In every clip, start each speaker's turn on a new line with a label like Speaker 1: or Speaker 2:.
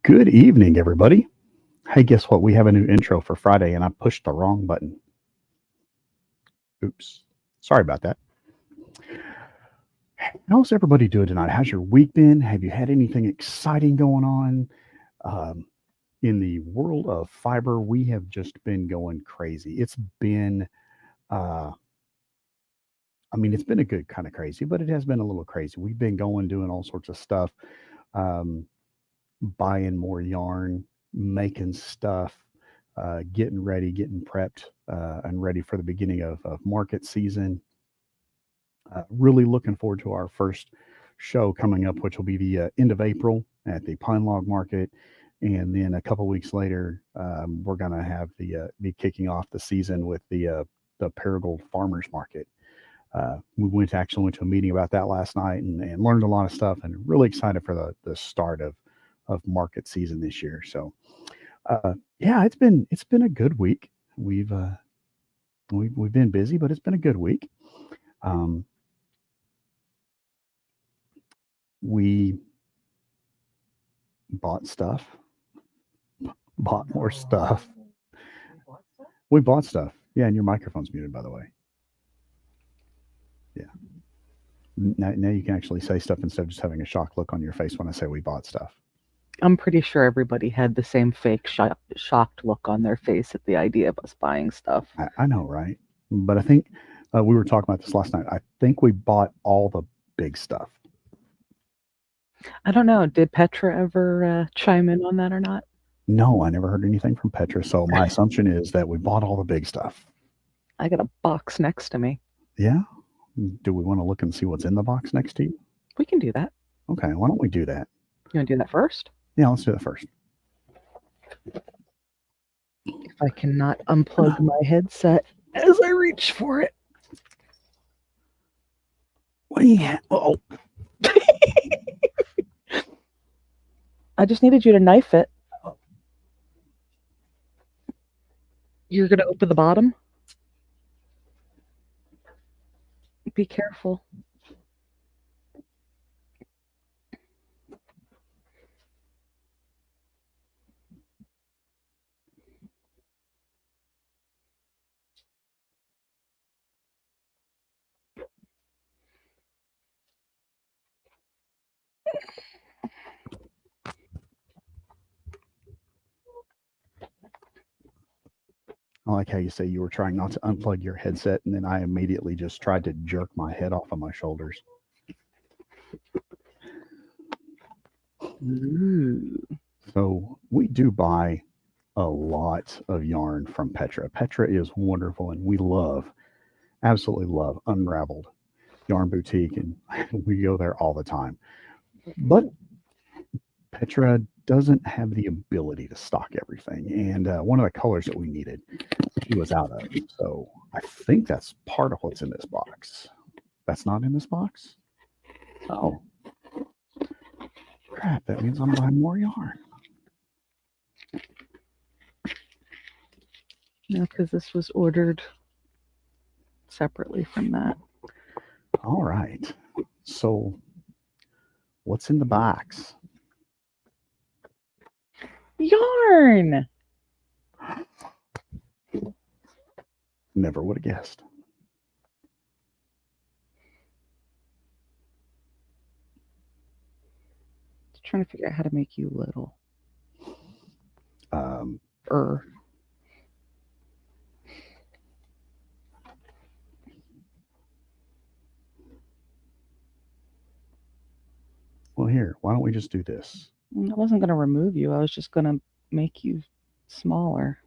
Speaker 1: Good evening, everybody. Hey, guess what? We have a new intro for Friday, and I pushed the wrong button. Oops. Sorry about that. How's everybody doing tonight? How's your week been? Have you had anything exciting going on? Um, in the world of fiber, we have just been going crazy. Uh, it's been a good kind of crazy, but it has been a little crazy. We've been going, doing all sorts of stuff, um, buying more yarn, making stuff, getting ready, getting prepped, and ready for the beginning of market season. Really looking forward to our first show coming up, which will be the end of April at the Pine Log Market. And then a couple weeks later, we're going to have be kicking off the season with the Paragould Farmers Market. Actually went to a meeting about that last night and learned a lot of stuff, and really excited for the start of market season this year. So yeah, it's been a good week. We've been busy, but it's been a good week. Um, we bought stuff, bought more stuff. We bought stuff. Yeah, and your microphone's muted, by the way. Yeah. Now you can actually say stuff instead of just having a shocked look on your face when I say we bought stuff.
Speaker 2: I'm pretty sure everybody had the same fake shocked look on their face at the idea of us buying stuff.
Speaker 1: I know, right? But I think we were talking about this last night. I think we bought all the big stuff.
Speaker 2: I don't know. Did Petra ever chime in on that or not?
Speaker 1: No, I never heard anything from Petra. So my assumption is that we bought all the big stuff.
Speaker 2: I got a box next to me.
Speaker 1: Yeah. Do we want to look and see what's in the box next to you?
Speaker 2: We can do that.
Speaker 1: Okay. Why don't we do that?
Speaker 2: You want to do that first?
Speaker 1: Yeah, let's do that first.
Speaker 2: If I cannot unplug my headset as I reach for it.
Speaker 1: What do you have? Oh.
Speaker 2: I just needed you to knife it. You're going to open the bottom? Be careful.
Speaker 1: I like how you say you were trying not to unplug your headset, and then I immediately just tried to jerk my head off of my shoulders.
Speaker 2: Ooh.
Speaker 1: So we do buy a lot of yarn from Petra. Petra is wonderful, and we absolutely love Unraveled Yarn Boutique, and we go there all the time. But Petra doesn't have the ability to stock everything, and one of the colors that we needed, she was out of. So I think that's part of what's in this box. That's not in this box? Oh. Crap, that means I'm buying more yarn.
Speaker 2: No, because this was ordered separately from that.
Speaker 1: All right. So what's in the box?
Speaker 2: Yarn!
Speaker 1: Never would have guessed.
Speaker 2: Just trying to figure out how to make you little.
Speaker 1: Well, here, why don't we just do this?
Speaker 2: I wasn't going to remove you. I was just going to make you smaller.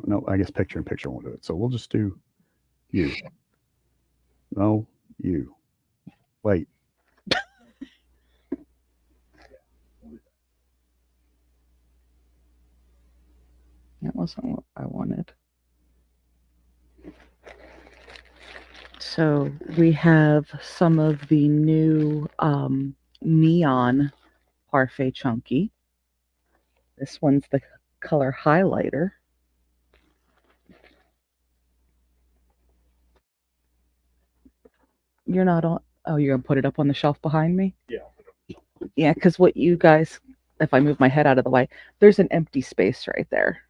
Speaker 1: No, I guess picture in picture won't do it. So we'll just do you. No, you. Wait.
Speaker 2: That wasn't what I wanted. So we have some of the new neon Parfait Chunky. This one's the color highlighter. You're not on. Oh, you're going to put it up on the shelf behind me?
Speaker 1: Yeah.
Speaker 2: Yeah, because what you guys, if I move my head out of the way, there's an empty space right there.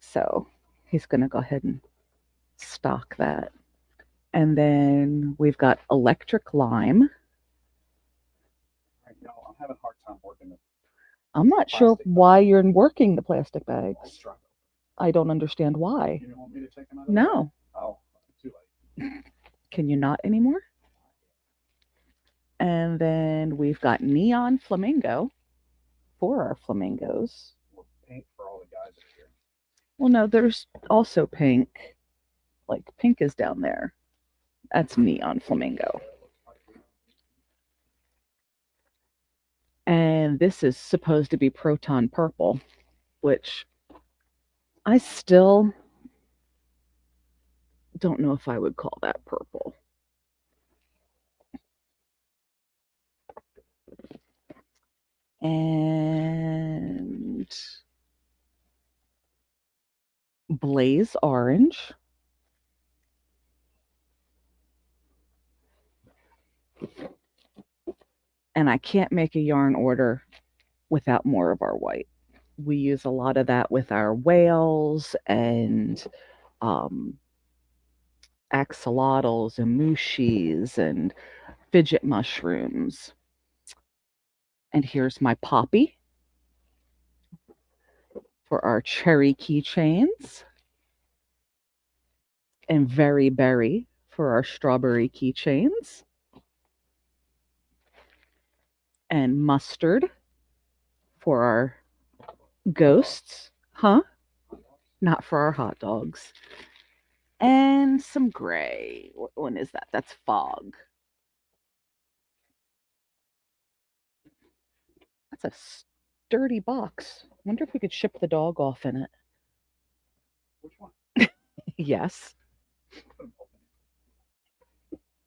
Speaker 2: So he's going to go ahead and stock that. And then we've got electric lime.
Speaker 1: Right now, I'm having a hard time working it.
Speaker 2: I'm not sure
Speaker 1: Plastic
Speaker 2: why you're working the plastic bags.
Speaker 1: Let's try it.
Speaker 2: I don't understand why.
Speaker 1: You don't want me to take them out of
Speaker 2: No.
Speaker 1: there? Oh, too late.
Speaker 2: Can you not anymore? And then we've got neon flamingo for our flamingos.
Speaker 1: Or pink for all the guys that are here.
Speaker 2: Well, no, there's also pink. Like pink is down there. That's neon flamingo. And this is supposed to be proton purple, which I still don't know if I would call that purple. And blaze orange. And I can't make a yarn order without more of our white. We use a lot of that with our whales and axolotls and mushis and fidget mushrooms. And here's my poppy for our cherry keychains. And very berry for our strawberry keychains. And mustard for our ghosts. Huh? Not for our hot dogs. And some gray. What one is that? That's fog. That's a sturdy box. Wonder if we could ship the dog off in it.
Speaker 1: Which one?
Speaker 2: Yes.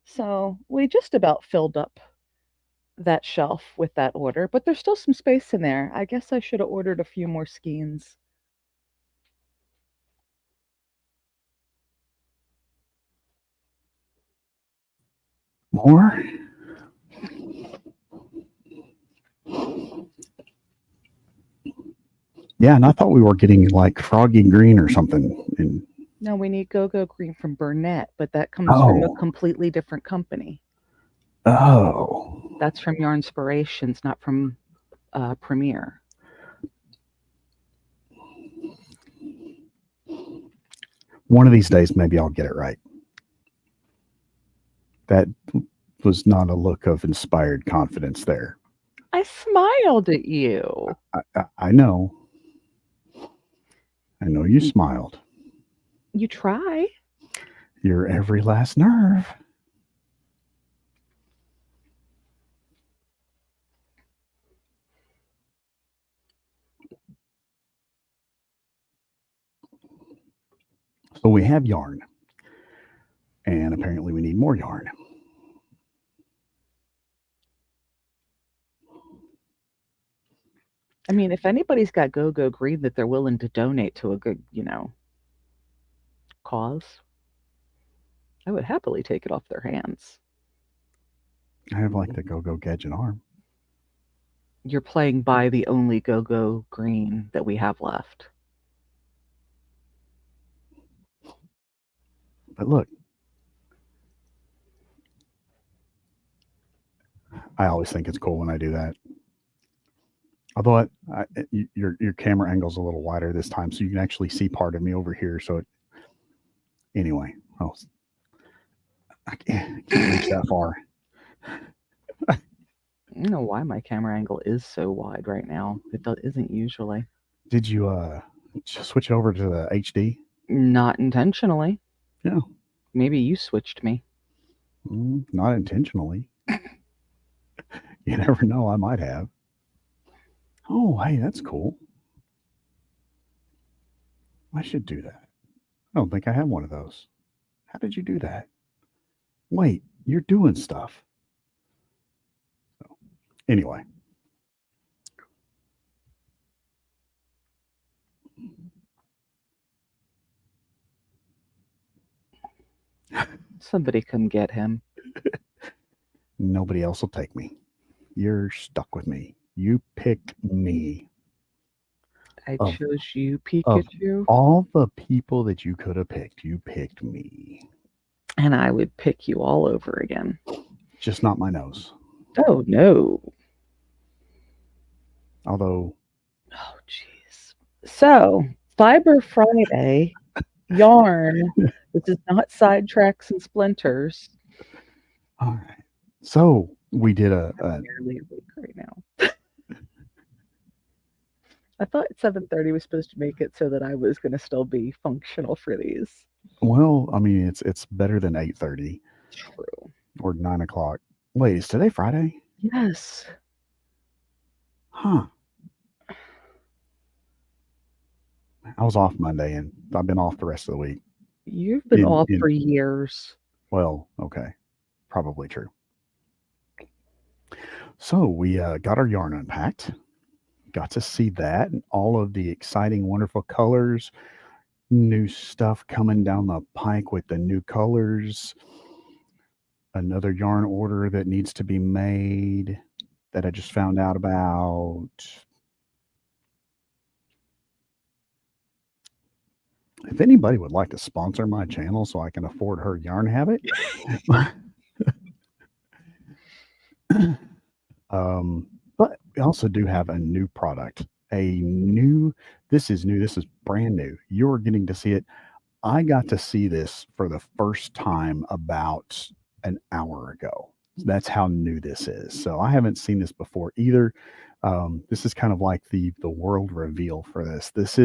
Speaker 2: So we just about filled up that shelf with that order, but there's still some space in there. I guess I should have ordered a few more skeins.
Speaker 1: More? Yeah, and I thought we were getting like Froggy Green or something. And
Speaker 2: No, we need Go-Go Green from Burnett, but that comes from a
Speaker 1: oh,
Speaker 2: completely different company.
Speaker 1: oh,
Speaker 2: That's from Yarnspirations, not from Premier.
Speaker 1: one of these days, maybe I'll get it right. That was not a look of inspired confidence there.
Speaker 2: I smiled at you.
Speaker 1: I know. I know you smiled.
Speaker 2: You try.
Speaker 1: Your every last nerve. So we have yarn. And apparently we need more yarn.
Speaker 2: I mean, if anybody's got Go-Go Green that they're willing to donate to a good, cause, I would happily take it off their hands.
Speaker 1: I have like the Go-Go Gadget arm.
Speaker 2: You're playing by the only Go-Go Green that we have left.
Speaker 1: But look, I always think it's cool when I do that. Although your camera angle's a little wider this time, so you can actually see part of me over here. So anyway, I can't reach that far.
Speaker 2: I don't know why my camera angle is so wide right now. It isn't usually.
Speaker 1: Did you just switch it over to the HD?
Speaker 2: Not intentionally.
Speaker 1: Yeah.
Speaker 2: Maybe you switched me.
Speaker 1: Not intentionally. You never know. I might have. Oh, hey, that's cool. I should do that. I don't think I have one of those. How did you do that? Wait, you're doing stuff. So, anyway.
Speaker 2: Somebody come get him.
Speaker 1: Nobody else will take me. You're stuck with me. You picked me.
Speaker 2: I
Speaker 1: Of
Speaker 2: chose you,
Speaker 1: of
Speaker 2: Pikachu,
Speaker 1: all the people that you could have picked, you picked me.
Speaker 2: and I would pick you all over again.
Speaker 1: Just not my nose.
Speaker 2: Oh no.
Speaker 1: Although,
Speaker 2: Oh jeez. So, Fiber Friday yarn. This is not sidetracks and splinters.
Speaker 1: all right. So we did a
Speaker 2: Barely awake right now. I thought 7:30 was supposed to make it so that I was going to still be functional for these.
Speaker 1: well, I mean, it's better than 8:30
Speaker 2: True.
Speaker 1: or 9 o'clock. Wait, is today Friday?
Speaker 2: Yes.
Speaker 1: Huh. I was off Monday and I've been off the rest of the week.
Speaker 2: You've been
Speaker 1: In
Speaker 2: off
Speaker 1: in
Speaker 2: for years.
Speaker 1: well, okay. Probably true. So we got our yarn unpacked. Got to see that and all of the exciting, wonderful colors, new stuff coming down the pike with the new colors. Another yarn order that needs to be made that I just found out about. If anybody would like to sponsor my channel so I can afford her yarn habit, but we also do have a new product. This is new, this is brand new. You're getting to see it. I got to see this for the first time about an hour ago. That's how new this is. So I haven't seen this before either. This is kind of like the world reveal for this. This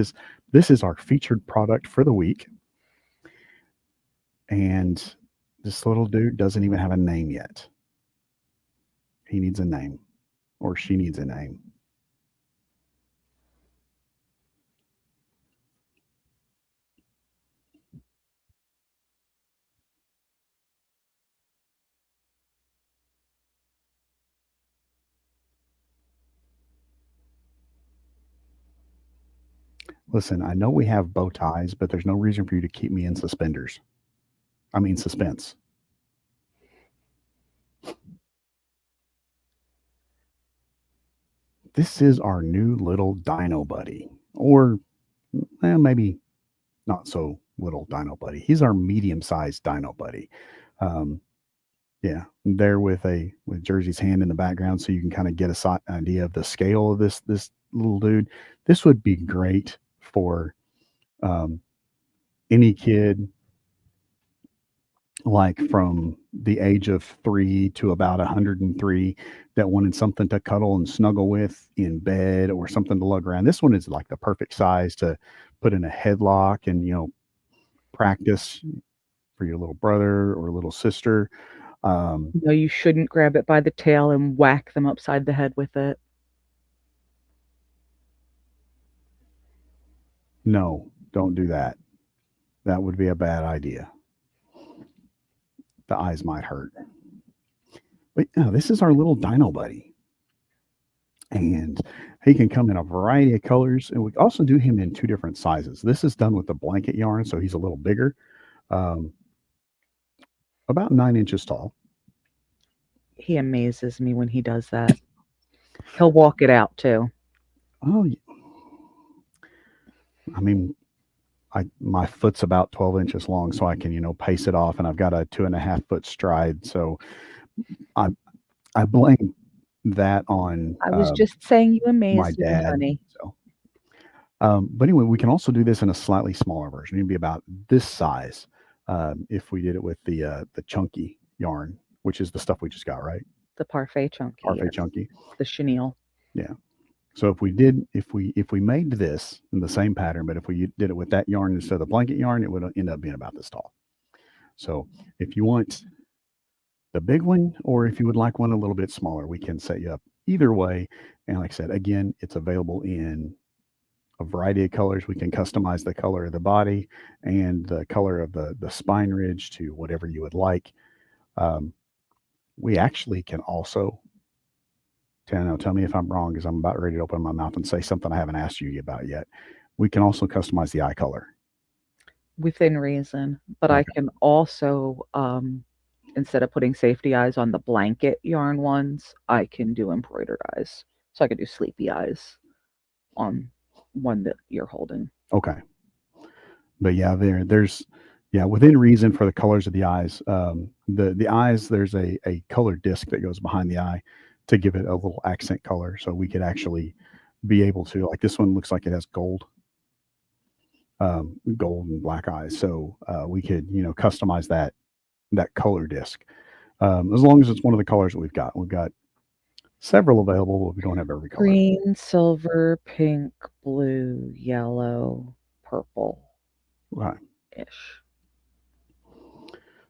Speaker 1: is our featured product for the week, and this little dude doesn't even have a name yet. He needs a name, or she needs a name. Listen, I know we have bow ties, but there's no reason for you to keep me in suspenders. I mean, suspense. This is our new little dino buddy, or maybe not so little dino buddy. He's our medium-sized dino buddy. Um, yeah, there with Jersey's hand in the background, so you can kind of get a idea of the scale of this little dude. This would be great for um, any kid like from the age of 3 to about 103 that wanted something to cuddle and snuggle with in bed or something to lug around. This one is like the perfect size to put in a headlock and practice for your little brother or little sister.
Speaker 2: No, you shouldn't grab it by the tail and whack them upside the head with it.
Speaker 1: No, don't do that. That would be a bad idea. The eyes might hurt. But this is our little dino buddy. And he can come in a variety of colors. And we also do him in two different sizes. This is done with the blanket yarn, so he's a little bigger, um, about 9 inches tall.
Speaker 2: He amazes me when he does that. He'll walk it out too.
Speaker 1: Oh, I mean, my foot's about 12 inches long, so I can pace it off, and I've got a 2.5 foot stride. So I blame that on
Speaker 2: I was just saying you
Speaker 1: my
Speaker 2: amaze me,
Speaker 1: dad.
Speaker 2: honey.
Speaker 1: So, but anyway, we can also do this in a slightly smaller version. It'd be about this size if we did it with the chunky yarn, which is the stuff we just got, right?
Speaker 2: The parfait chunky.
Speaker 1: Parfait
Speaker 2: yes.
Speaker 1: chunky.
Speaker 2: The chenille.
Speaker 1: Yeah. So if we made this in the same pattern, but if we did it with that yarn instead of the blanket yarn, it would end up being about this tall. So if you want the big one, or if you would like one a little bit smaller, we can set you up either way. And like I said, again, it's available in a variety of colors. We can customize the color of the body and the color of the spine ridge to whatever you would like. We actually can also, Tano, tell me if I'm wrong, because I'm about ready to open my mouth and say something I haven't asked you about yet. We can also customize the eye color.
Speaker 2: Within reason. But I can also instead of putting safety eyes on the blanket yarn ones, I can do embroidered eyes. So I could do sleepy eyes on one that you're holding.
Speaker 1: Okay. But yeah, within reason for the colors of the eyes. The eyes, there's a color disc that goes behind the eye to give it a little accent color. So we could actually be able to, like, this one looks like it has gold and black eyes. So we could, customize that color disc, as long as it's one of the colors that we've got. We've got several available, but we don't have every color.
Speaker 2: Green, silver, pink, blue, yellow, purple
Speaker 1: Right.
Speaker 2: ish.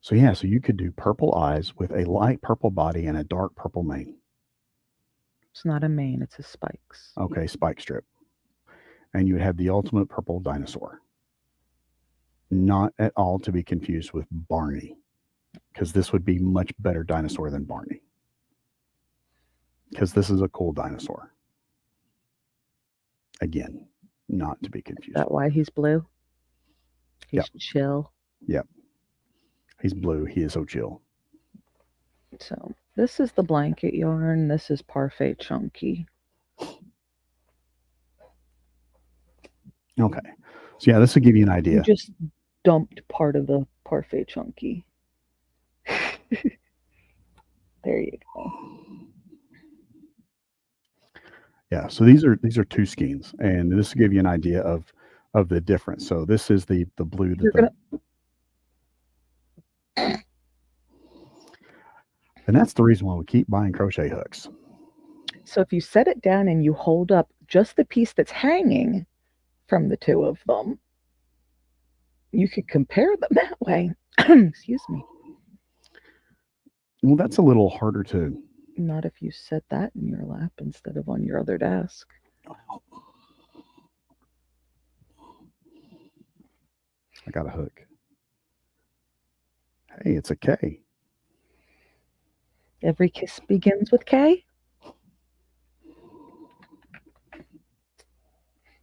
Speaker 1: So yeah, so you could do purple eyes with a light purple body and a dark purple mane.
Speaker 2: It's not a mane, it's a spikes.
Speaker 1: Okay, spike strip. And you would have the ultimate purple dinosaur. Not at all to be confused with Barney, because this would be much better dinosaur than Barney. Because this is a cool dinosaur. Again, not to be
Speaker 2: Is
Speaker 1: confused.
Speaker 2: that why he's blue? He's chill.
Speaker 1: Yep. He's blue. He is so chill.
Speaker 2: So this is the blanket yarn. This is Parfait Chunky.
Speaker 1: Okay. So yeah, this will give you an idea.
Speaker 2: You just dumped part of the Parfait Chunky. There you go.
Speaker 1: Yeah, so these are two skeins, and this will give you an idea of the difference. So this is the blue that
Speaker 2: You're gonna
Speaker 1: and that's the reason why we keep buying crochet hooks.
Speaker 2: So if you set it down and you hold up just the piece that's hanging from the two of them, you could compare them that way. Excuse me.
Speaker 1: Well, that's a little harder to.
Speaker 2: Not if you set that in your lap instead of on your other desk.
Speaker 1: I got a hook. Hey, it's a K.
Speaker 2: Every kiss begins with K.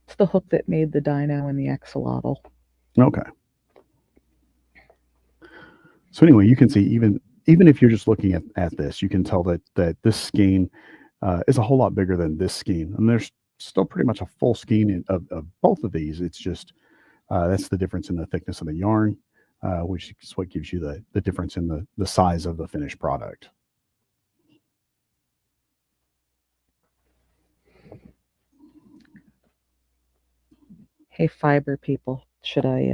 Speaker 2: It's the hook that made the dino and the axolotl.
Speaker 1: Okay. So anyway, you can see even if you're just looking at this, you can tell that this skein is a whole lot bigger than this skein, and there's still pretty much a full skein of both of these. It's just that's the difference in the thickness of the yarn, which is what gives you the difference in the size of the finished product.
Speaker 2: Hey, fiber people, should I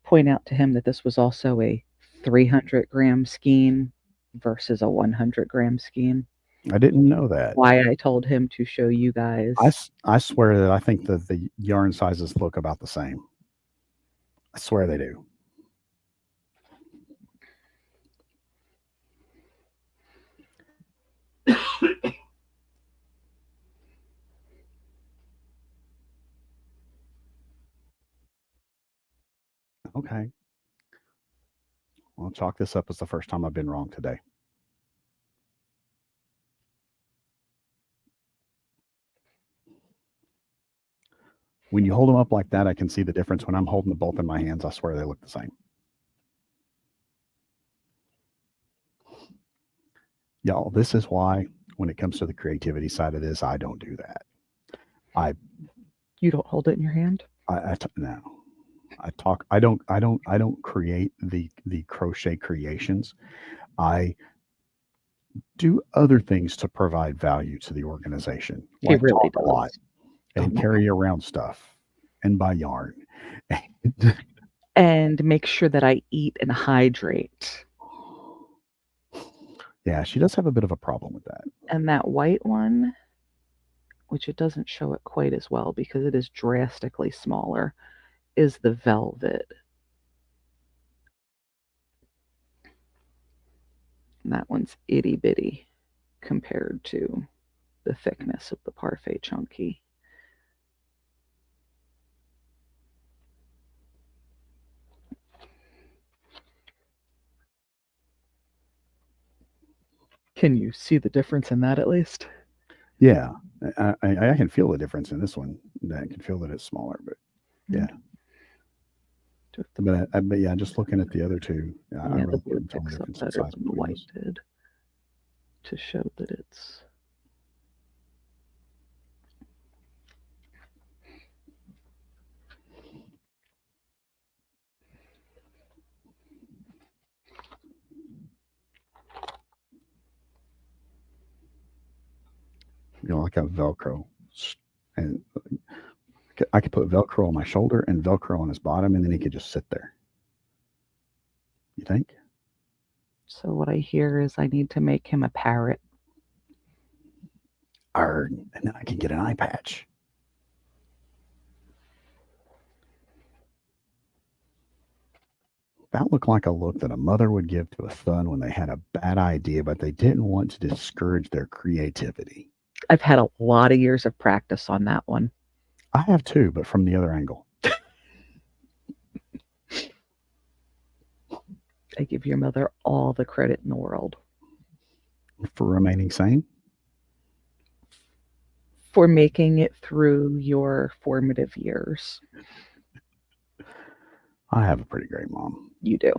Speaker 2: point out to him that this was also a 300-gram skein versus a 100-gram skein?
Speaker 1: I didn't know that.
Speaker 2: Why I told him to show you guys.
Speaker 1: I swear that I think that the yarn sizes look about the same. I swear they do. Okay. I'll chalk this up as the first time I've been wrong today. When you hold them up like that, I can see the difference. When I'm holding them both in my hands, I swear they look the same. Y'all, this is why when it comes to the creativity side of this, I don't do that.
Speaker 2: You don't hold it in your hand?
Speaker 1: No. I don't create the crochet creations. I do other things to provide value to the organization.
Speaker 2: He really
Speaker 1: talk a lot and carry around stuff and buy yarn.
Speaker 2: And make sure that I eat and hydrate.
Speaker 1: Yeah, she does have a bit of a problem with that.
Speaker 2: And that white one, which it doesn't show it quite as well because it is drastically smaller, is the velvet. And that one's itty bitty compared to the thickness of the Parfait Chunky. Can you see the difference in that at least?
Speaker 1: Yeah, I can feel the difference in this one. I can feel that it's smaller, but yeah. But yeah, just looking at the other two, I
Speaker 2: Yeah, the
Speaker 1: really
Speaker 2: blue
Speaker 1: couldn't tell the
Speaker 2: picks up
Speaker 1: difference in
Speaker 2: better
Speaker 1: size
Speaker 2: than the
Speaker 1: between
Speaker 2: white
Speaker 1: those.
Speaker 2: did to show that it's.
Speaker 1: Like a Velcro, and I could put Velcro on my shoulder and Velcro on his bottom, and then he could just sit there. You think?
Speaker 2: So what I hear is I need to make him a parrot.
Speaker 1: And then I can get an eye patch. That looked like a look that a mother would give to a son when they had a bad idea, but they didn't want to discourage their creativity.
Speaker 2: I've had a lot of years of practice on that one.
Speaker 1: I have too, but from the other angle.
Speaker 2: I give your mother all the credit in the world.
Speaker 1: For remaining sane?
Speaker 2: For making it through your formative years.
Speaker 1: I have a pretty great mom.
Speaker 2: You do.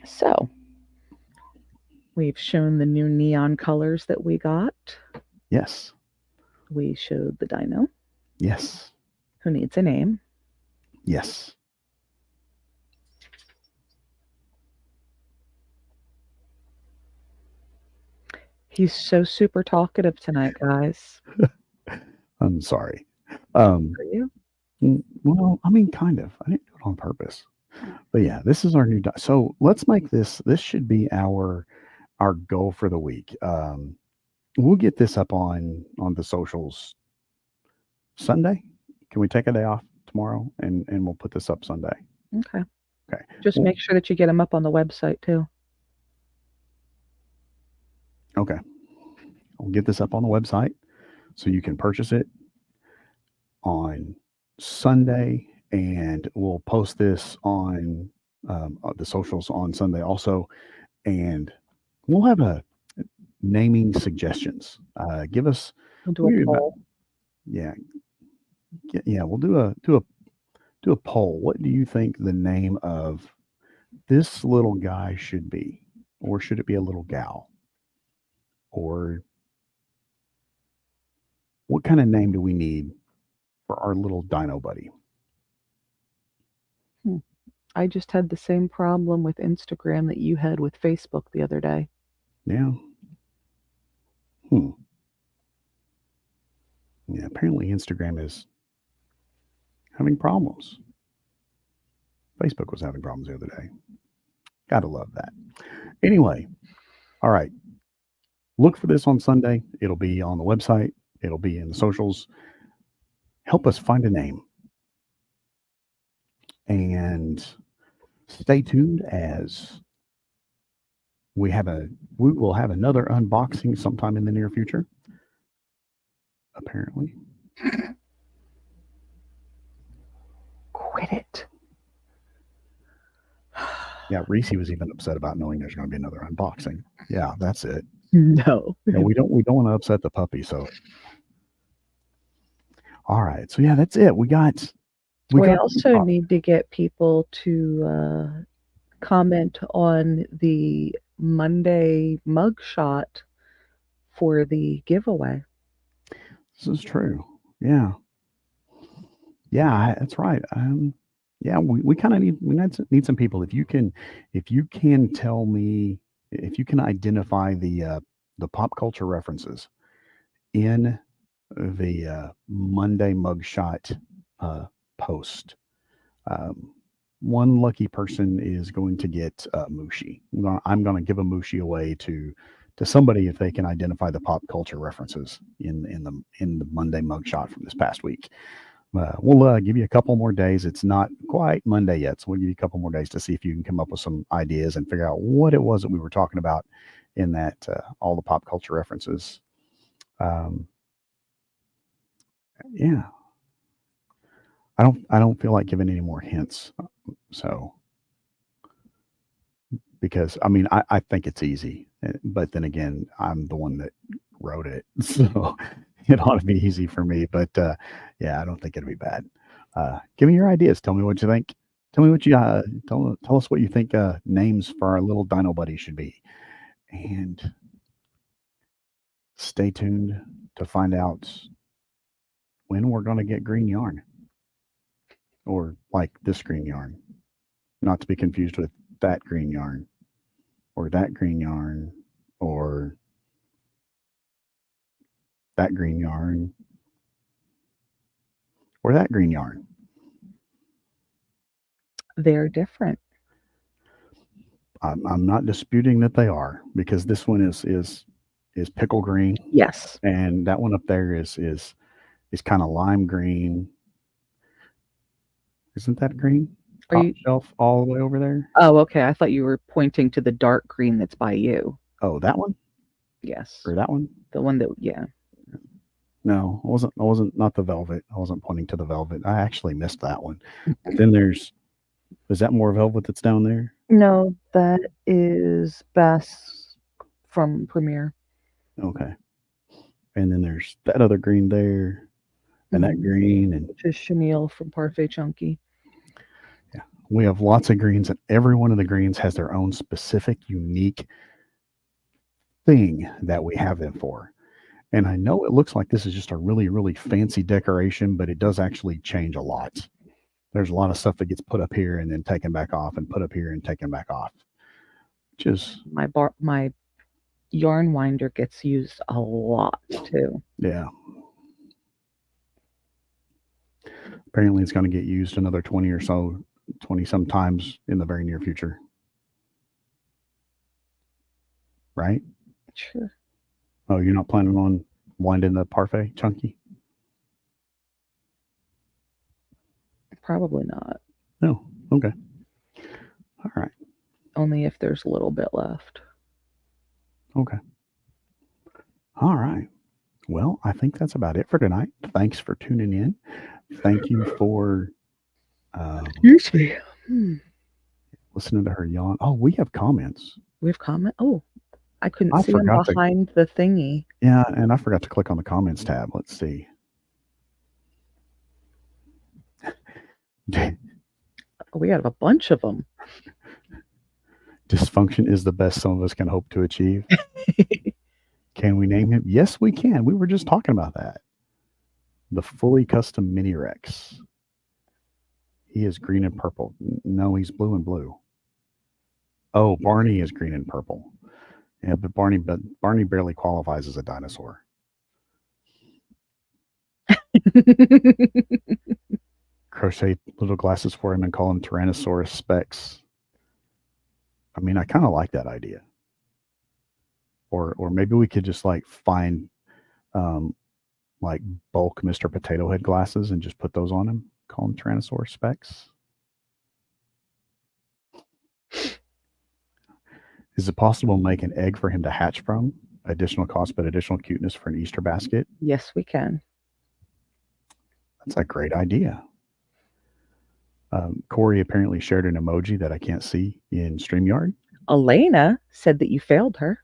Speaker 2: So, we've shown the new neon colors that we got.
Speaker 1: Yes.
Speaker 2: We showed the dino.
Speaker 1: Yes.
Speaker 2: Who needs a name.
Speaker 1: Yes.
Speaker 2: He's so super talkative tonight, guys.
Speaker 1: I'm sorry.
Speaker 2: Are you?
Speaker 1: Well, I mean, kind of. I didn't do it on purpose. But yeah, this is our new. So let's make this. This should be our goal for the week. We'll get this up on the socials Sunday. Can we take a day off tomorrow and we'll put this up Sunday?
Speaker 2: Okay.
Speaker 1: Okay.
Speaker 2: Just
Speaker 1: Well,
Speaker 2: make sure that you get them up on the website too.
Speaker 1: okay. We'll get this up on the website so you can purchase it on Sunday, and we'll post this on the socials on Sunday also, and we'll have a naming suggestions. Give us
Speaker 2: We'll do a poll.
Speaker 1: yeah, we'll do a poll. What do you think the name of this little guy should be, or should it be a little gal, or what kind of name do we need for our little dino buddy?
Speaker 2: I just had the same problem with Instagram that you had with Facebook the other day.
Speaker 1: Yeah. Yeah, apparently Instagram is having problems. Facebook was having problems the other day. Gotta love that. Anyway, all right. Look for this on Sunday. It'll be on the website, it'll be in the socials. Help us find a name. And stay tuned as we will have another unboxing sometime in the near future. Apparently.
Speaker 2: Quit it.
Speaker 1: Yeah, Reese was even upset about knowing there's going to be another unboxing. Yeah, that's it.
Speaker 2: No.
Speaker 1: We don't want to upset the puppy. So, all right. So yeah, that's it. We
Speaker 2: also need to get people to comment on the Monday mugshot for the giveaway.
Speaker 1: This is true. Yeah. Yeah, that's right. Yeah, we kind of need some people. If you can tell me, if you can identify the pop culture references in the Monday mugshot post, one lucky person is going to get Mushi. I'm going to give a Mushi away to somebody if they can identify the pop culture references in the Monday mugshot from this past week. We'll give you a couple more days. It's not quite Monday yet, so we'll give you a couple more days to see if you can come up with some ideas and figure out what it was that we were talking about in that all the pop culture references. Yeah, I don't feel like giving any more hints. So, because I mean, I think it's easy, but then again, I'm the one that wrote it, so it ought to be easy for me, but yeah, I don't think it'll be bad. Give me your ideas. Tell me what you think. Tell me what you tell us what you think names for our little dino buddy should be, and stay tuned to find out when we're going to get green yarn, or like this green yarn, not to be confused with that green yarn, or that green yarn, or that green yarn, or that green yarn.
Speaker 2: They're different.
Speaker 1: I'm not disputing that they are, because this one is pickle green,
Speaker 2: Yes.
Speaker 1: and that one up there is kind of lime green. Isn't that green?
Speaker 2: Are
Speaker 1: Top
Speaker 2: you?
Speaker 1: shelf all the way over there.
Speaker 2: Oh, okay. I thought you were pointing to the dark green that's by you.
Speaker 1: Oh, that one
Speaker 2: Yes.
Speaker 1: or that one?
Speaker 2: The one that, yeah.
Speaker 1: No, I wasn't not the velvet. I wasn't pointing to the velvet. I actually missed that one. But then is that more velvet that's down there?
Speaker 2: No, that is Bess from Premiere.
Speaker 1: Okay. And then there's that other green there, and that
Speaker 2: Mhm.
Speaker 1: green, and
Speaker 2: Which is Chenille from Parfait Chunky.
Speaker 1: yeah, we have lots of greens, and every one of the greens has their own specific, unique thing that we have them for. And I know it looks like this is just a really, really fancy decoration, but it does actually change a lot. There's a lot of stuff that gets put up here and then taken back off, and put up here and taken back off. Which is
Speaker 2: My yarn winder gets used a lot too.
Speaker 1: yeah. Apparently it's going to get used another 20 some times in the very near future. Right?
Speaker 2: Sure.
Speaker 1: Oh, you're not planning on winding the Parfait Chunky?
Speaker 2: Probably not.
Speaker 1: No. Okay. All right.
Speaker 2: Only if there's a little bit left.
Speaker 1: Okay. All right. Well, I think that's about it for tonight. Thanks for tuning in. Thank you for
Speaker 2: Excuse me.
Speaker 1: listening to her yawn. Oh, we have comments.
Speaker 2: We have comment. Oh, I couldn't
Speaker 1: I
Speaker 2: see them
Speaker 1: forgot to.
Speaker 2: behind the thingy.
Speaker 1: Yeah, and I forgot to click on the comments tab. Let's see.
Speaker 2: We have a bunch of them.
Speaker 1: Dysfunction is the best some of us can hope to achieve. Can we name him? Yes, we can. We were just talking about that. The fully custom Mini Rex. He is green and purple. No, he's blue and blue. Oh, Barney is green and purple. Yeah, but Barney barely qualifies as a dinosaur. Crochet little glasses for him and call him Tyrannosaurus Specs. I mean, I kind of like that idea. Or maybe we could just like find like bulk Mr. Potato Head glasses and just put those on him. Call him Tyrannosaurus Specs. Is it possible to make an egg for him to hatch from? Additional cost, but additional cuteness for an Easter basket?
Speaker 2: Yes, we can.
Speaker 1: That's a great idea. Corey apparently shared an emoji that I can't see in StreamYard.
Speaker 2: Elena said that you failed her.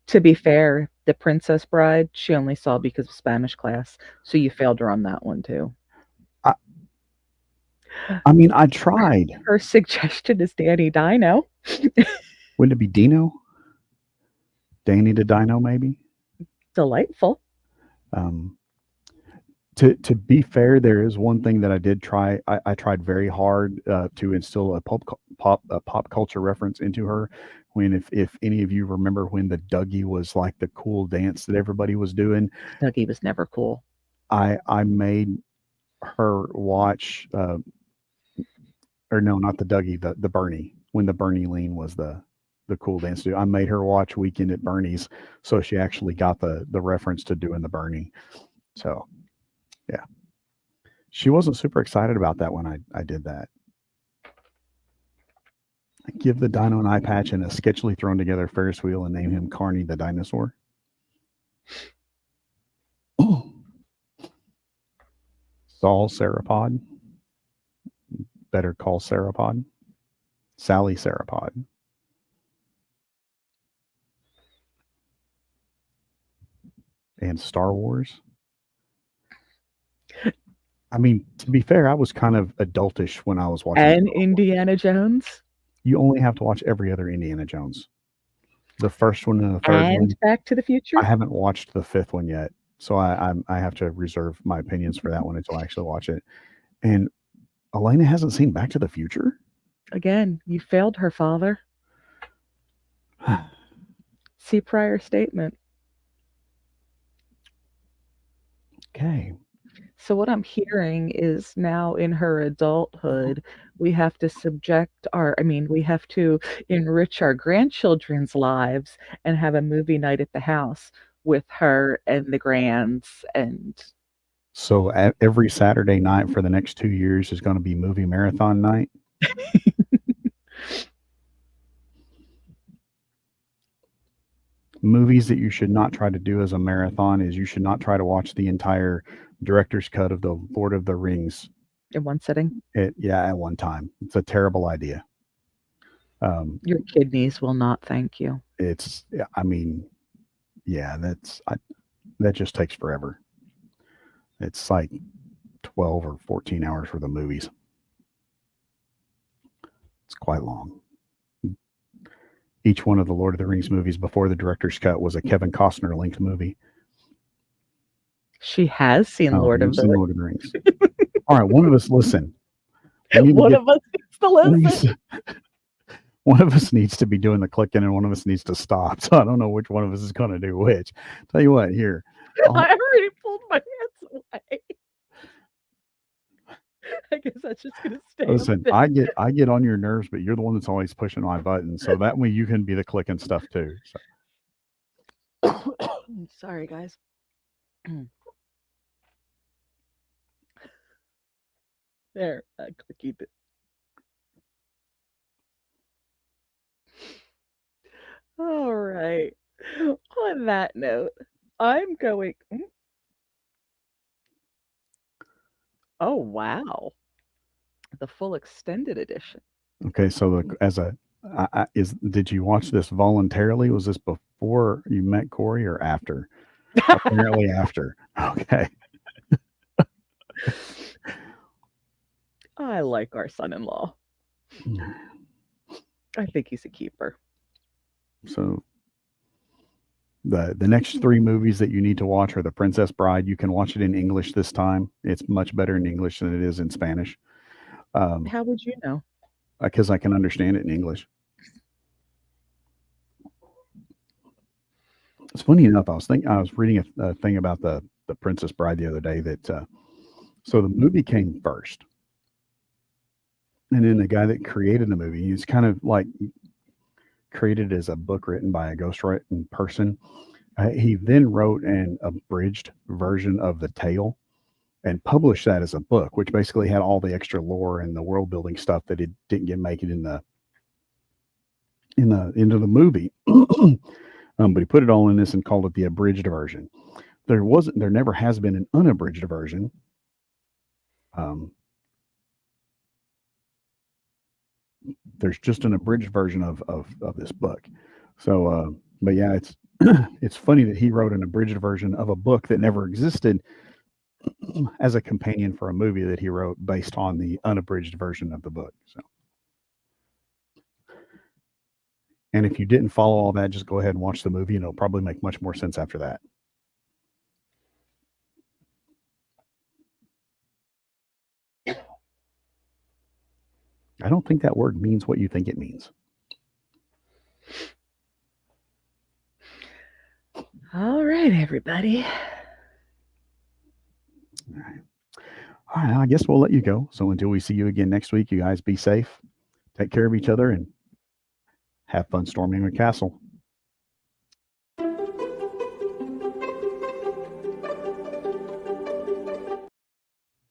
Speaker 2: To be fair, the Princess Bride, she only saw because of Spanish class. So you failed her on that one too.
Speaker 1: I mean, I tried.
Speaker 2: Her suggestion is Danny Dino.
Speaker 1: Wouldn't it be Dino? Danny the Dino, maybe?
Speaker 2: Delightful.
Speaker 1: To be fair, there is one thing that I did try. I tried very hard to instill a pop culture reference into her. When if any of you remember when the Dougie was like the cool dance that everybody was doing,
Speaker 2: Dougie was never cool.
Speaker 1: I made her watch, or no, not the Dougie, the Bernie, when the Bernie lean was the cool dance to do. I made her watch Weekend at Bernie's, so she actually got the reference to doing the Bernie. So yeah, she wasn't super excited about that when I did that. Give the dino an eye patch and a sketchily thrown together Ferris wheel and name him Carney the dinosaur. Oh. Saul Sauropod. Better Call Sarapod, Sally Sarapod. And Star Wars. I mean, to be fair, I was kind of adultish when I was watching.
Speaker 2: And Indiana Jones.
Speaker 1: You only have to watch every other Indiana Jones. The first one and the third one.
Speaker 2: And Back to the Future.
Speaker 1: I haven't watched the fifth one yet, so I have to reserve my opinions for that one until I actually watch it. And Elena hasn't seen Back to the Future?
Speaker 2: Again, you failed her, father. See prior statement.
Speaker 1: Okay.
Speaker 2: So what I'm hearing is now in her adulthood, we have to we have to enrich our grandchildren's lives and have a movie night at the house with her and the grands. And
Speaker 1: so every Saturday night for the next 2 years is going to be movie marathon night. Movies that you should not try to do as a marathon is you should not try to watch the entire director's cut of the Lord of the Rings
Speaker 2: in one sitting.
Speaker 1: At one time. It's a terrible idea.
Speaker 2: Your kidneys will not thank you.
Speaker 1: That just takes forever. It's like 12 or 14 hours for the movies. It's quite long. Each one of the Lord of the Rings movies before the director's cut was a Kevin Costner linked movie.
Speaker 2: She has seen Lord of the
Speaker 1: Rings. All right, one of us listen.
Speaker 2: One of us needs to listen.
Speaker 1: One of us needs to be doing the clicking and one of us needs to stop. So I don't know which one of us is going to do which. Tell you what, here.
Speaker 2: I already pulled my hands away. I guess that's just going to stay.
Speaker 1: Listen, I get on your nerves, but you're the one that's always pushing my buttons. So that way you can be the clicking stuff too. So.
Speaker 2: Sorry, guys. There, clicky bit. All right. On that note, I'm going. Oh wow, the full extended edition.
Speaker 1: Okay, so did you watch this voluntarily? Was this before you met Corey or after? Apparently after. Okay.
Speaker 2: I like our son-in-law. I think he's a keeper.
Speaker 1: So the next 3 movies that you need to watch are The Princess Bride. You can watch it in English this time. It's much better in English than it is in Spanish.
Speaker 2: How would you know?
Speaker 1: Because I can understand it in English. It's funny enough. I was reading a thing about the Princess Bride the other day that so the movie came first, and then the guy that created the movie, he's kind of like created as a book written by a ghostwriting person. He then wrote an abridged version of the tale and published that as a book, which basically had all the extra lore and the world building stuff that it didn't make it into the movie. But he put it all in this and called it the abridged version. There never has been an unabridged version. There's just an abridged version of this book. So, but yeah, it's funny that he wrote an abridged version of a book that never existed as a companion for a movie that he wrote based on the unabridged version of the book. So, and if you didn't follow all that, just go ahead and watch the movie and it'll probably make much more sense after that. I don't think that word means what you think it means.
Speaker 2: All right, everybody.
Speaker 1: All right, I guess we'll let you go. So until we see you again next week, you guys be safe, take care of each other, and have fun storming the castle.